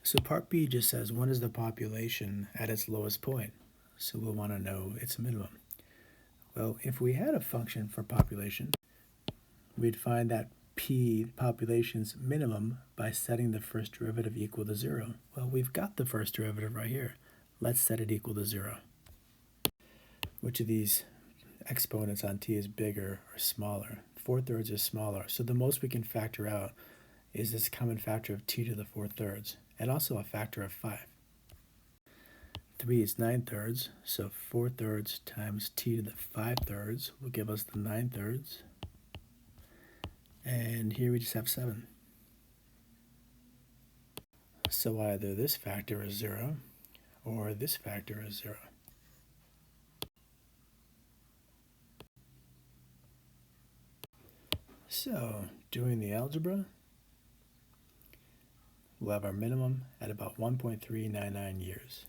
So part B just says when is the population at its lowest point? So we'll want to know its minimum. Well, if we had a function for population, we'd find that p population's minimum by setting the first derivative equal to 0. Well, we've got the first derivative right here. Let's set it equal to 0. Which of these exponents on t is bigger or smaller? 4/3 is smaller, so the most we can factor out is this common factor of t to the 4/3, and also a factor of 5. 3 is 9/3, so 4/3 times t to the 5/3 will give us the 9/3. And here we just have 7. So either this factor is 0 or this factor is 0. So doing the algebra, we'll have our minimum at about 1.399 years.